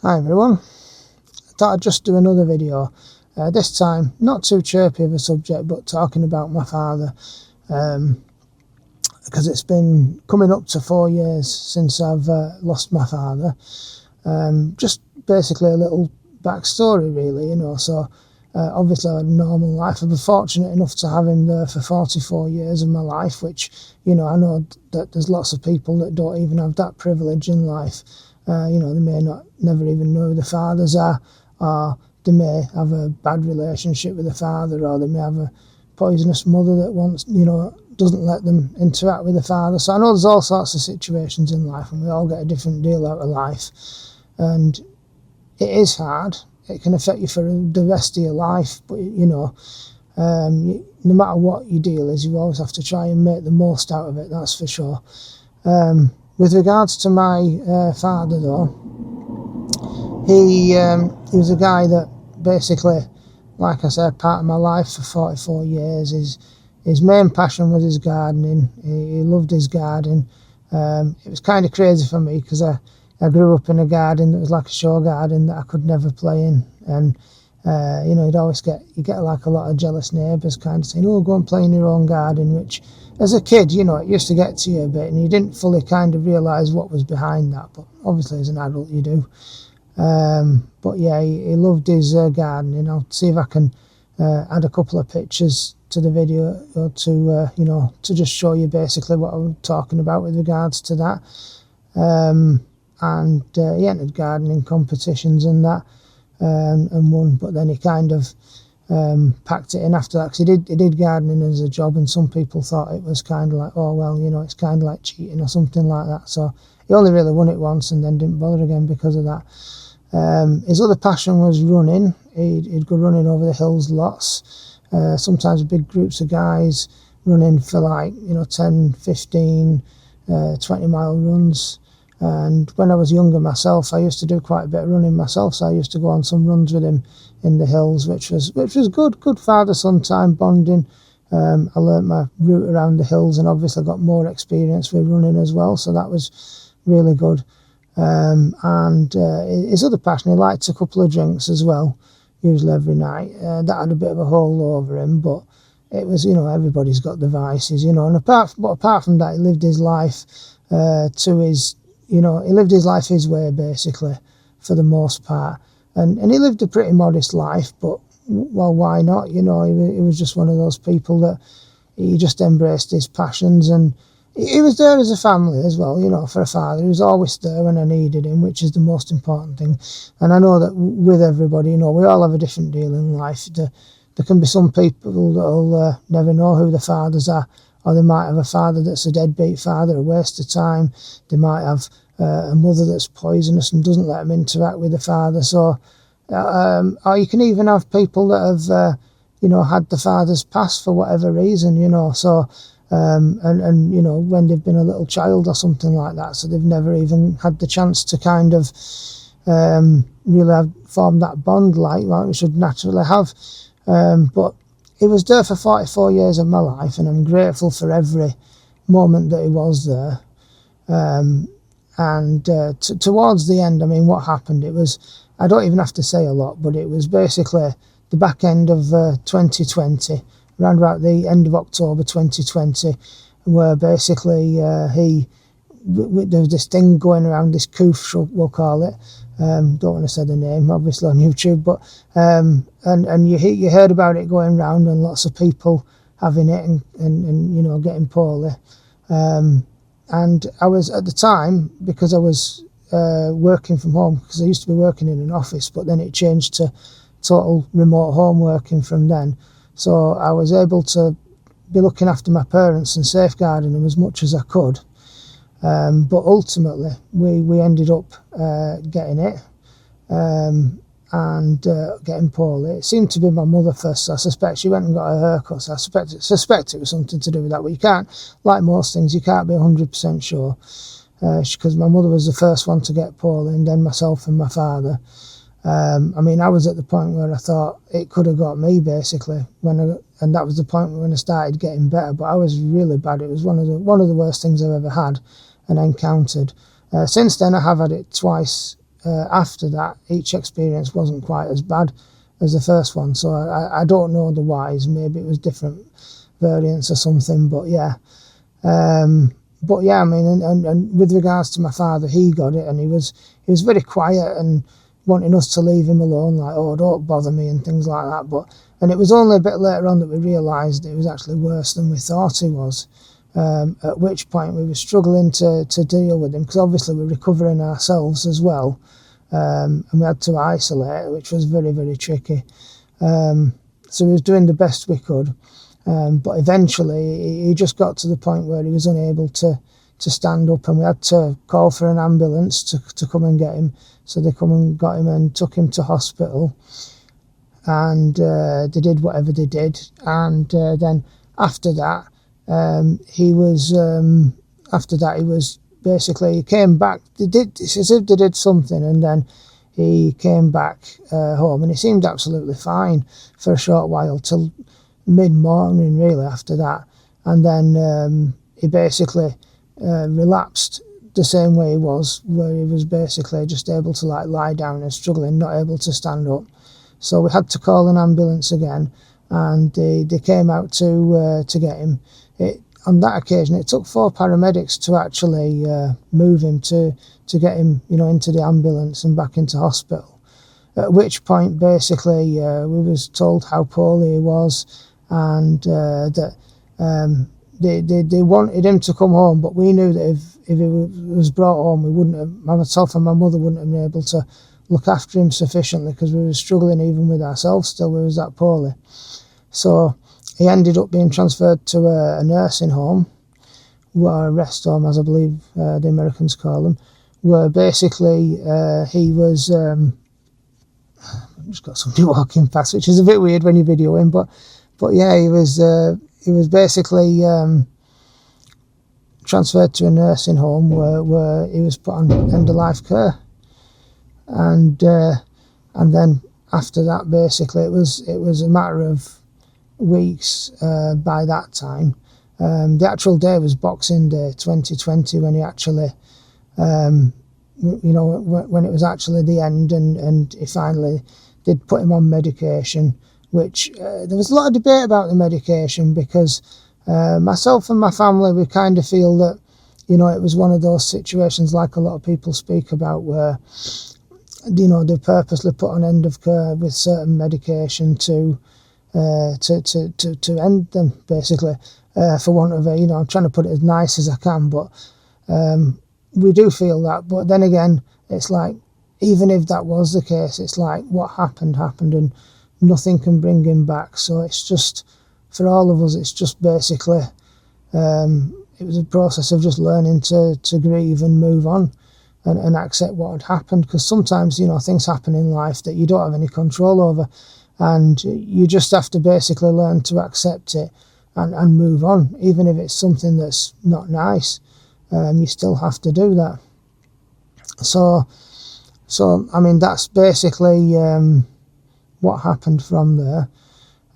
Hi everyone, I thought I'd just do another video, this time not too chirpy of a subject but talking about my father, because it's been coming up to 4 years since I've lost my father. Just basically a little backstory really, so obviously I had a normal life. I've been fortunate enough to have him there for 44 years of my life, which I know that there's lots of people that don't even have that privilege in life. They may never even know who the fathers are, or they may have a bad relationship with the father, or they may have a poisonous mother that doesn't let them interact with the father. So I know there's all sorts of situations in life, and we all get a different deal out of life, and it is hard. It can affect you for the rest of your life, but no matter what your deal is, you always have to try and make the most out of it, that's for sure. With regards to my father though, he was a guy that basically, like I said, part of my life for 44 years. His main passion was his gardening. He loved his garden. It was kind of crazy for me because I grew up in a garden that was like a show garden that I could never play in, and you'd always get like a lot of jealous neighbours kind of saying, "Oh, go and play in your own garden," which as a kid, it used to get to you a bit, and you didn't fully kind of realise what was behind that, but obviously as an adult you do. But yeah, he loved his gardening. I'll see if I can add a couple of pictures to the video to just show you basically what I'm talking about with regards to that. He entered gardening competitions and that, and won, but then he kind of packed it in after that, because he did gardening as a job, and some people thought it was kind of like, oh well, it's kind of like cheating or something like that. So he only really won it once and then didn't bother again because of that. His other passion was running. He'd go running over the hills lots, sometimes big groups of guys running for like 10, 15, 20-mile runs. And when I was younger myself, I used to do quite a bit of running myself, so I used to go on some runs with him in the hills, which was good father-son time bonding. I learnt my route around the hills and obviously got more experience with running as well, so that was really good. His other passion, he liked a couple of drinks as well, usually every night. That had a bit of a hold over him, but it was, everybody's got the vices, and apart from that, he lived his life he lived his life his way, basically, for the most part. And he lived a pretty modest life, but, well, why not? He was just one of those people that he just embraced his passions, and he was there as a family as well, for a father. He was always there when I needed him, which is the most important thing. And I know that with everybody, we all have a different deal in life. There can be some people that'll never know who the fathers are, or they might have a father that's a deadbeat father, a waste of time. They might have a mother that's poisonous and doesn't let them interact with the father. So, or you can even have people that have, had the fathers pass for whatever reason, So, when they've been a little child or something like that, so they've never even had the chance to kind of really have formed that bond like we should naturally have. But he was there for 44 years of my life, and I'm grateful for every moment that he was there. Towards the end, what happened, it was, I don't even have to say a lot, but it was basically the back end of 2020, around about the end of October 2020, where basically there was this thing going around, this coof, we'll call it. Don't want to say the name, obviously, on YouTube, but and you heard about it going round, and lots of people having it and getting poorly. And I was, at the time, because I was working from home, because I used to be working in an office, but then it changed to total remote home working from then. So I was able to be looking after my parents and safeguarding them as much as I could. But ultimately, we ended up getting it and getting poorly. It seemed to be my mother first, so I suspect she went and got a haircut, so I suspect it was something to do with that. But you can't, like most things, you can't be 100% sure, because my mother was the first one to get poorly, and then myself and my father. I was at the point where I thought it could have got me, basically, and that was the point when I started getting better. But I was really bad. It was one of the worst things I've ever had and encountered. Since then, I have had it twice after that, each experience wasn't quite as bad as the first one. So I don't know the whys. Maybe it was different variants or something. But yeah, I mean, and with regards to my father, he got it, and he was very quiet and wanting us to leave him alone, like, oh, don't bother me and things like that. And it was only a bit later on that we realised it was actually worse than we thought he was. At which point we were struggling to deal with him, because obviously we're recovering ourselves as well, and we had to isolate, which was very, very tricky. So we was doing the best we could, but eventually he just got to the point where he was unable to stand up, and we had to call for an ambulance to come and get him. So they come and got him and took him to hospital, and they did whatever they did, and then after that, he was basically, he came back. It's as if they did something, and then he came back home, and he seemed absolutely fine for a short while, till mid-morning really after that. And then he basically relapsed the same way he was, where he was basically just able to like lie down and struggling, not able to stand up. So we had to call an ambulance again, and they came out to get him. On that occasion, it took 4 paramedics to actually move him to get him, into the ambulance and back into hospital. At which point, basically, we was told how poorly he was, and that they wanted him to come home, but we knew that if he was brought home, we wouldn't have, myself and my mother wouldn't have been able to look after him sufficiently, because we were struggling even with ourselves still. We was that poorly. So he ended up being transferred to a nursing home, or a rest home, as I believe the Americans call them, where basically he was, I've just got somebody walking past, which is a bit weird when you video him, but yeah, he was basically transferred to a nursing home where he was put on end-of-life care, and then after that, basically it was a matter of weeks by that time. The actual day was Boxing Day 2020, when he actually, when it was actually the end, and he finally did put him on medication, which there was a lot of debate about the medication, because myself and my family, we kind of feel that, it was one of those situations, like a lot of people speak about, where, they purposely put on end of care with certain medication to end them, basically, for want of a, I'm trying to put it as nice as I can, but we do feel that. But then again, it's like, even if that was the case, it's like, what happened, and nothing can bring him back. So it's just, for all of us, it's just basically, it was a process of just learning to grieve and move on, and accept what had happened, because sometimes, things happen in life that you don't have any control over, and you just have to basically learn to accept it and move on. Even if it's something that's not nice, you still have to do that. So I mean, that's basically what happened from there,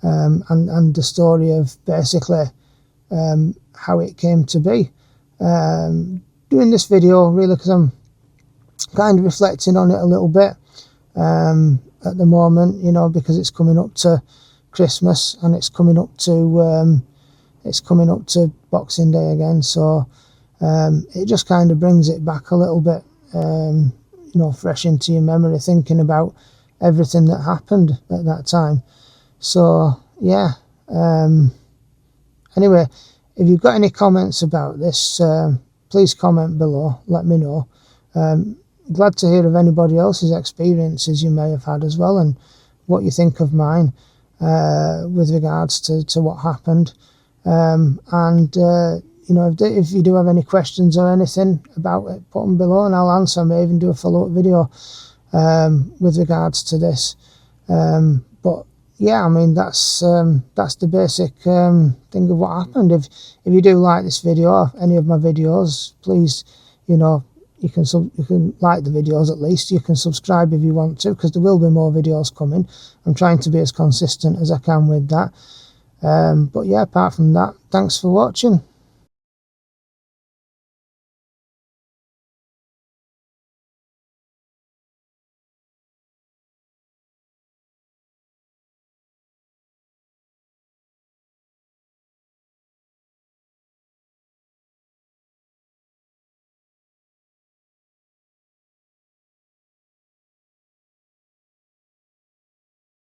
and the story of basically how it came to be. Doing this video really because I'm kind of reflecting on it a little bit at the moment, because it's coming up to Christmas, and it's coming up to Boxing Day again. So it just kind of brings it back a little bit, fresh into your memory, thinking about everything that happened at that time. So yeah, anyway, if you've got any comments about this, please comment below, let me know. Glad to hear of anybody else's experiences you may have had as well, and what you think of mine with regards to what happened. If you do have any questions or anything about it, put them below and I'll answer. I may even do a follow-up video with regards to this. But yeah, I mean, that's the basic thing of what happened. If you do like this video, or any of my videos, please, you can like the videos at least. You can subscribe if you want to, because there will be more videos coming. I'm trying to be as consistent as I can with that. But yeah, apart from that, thanks for watching.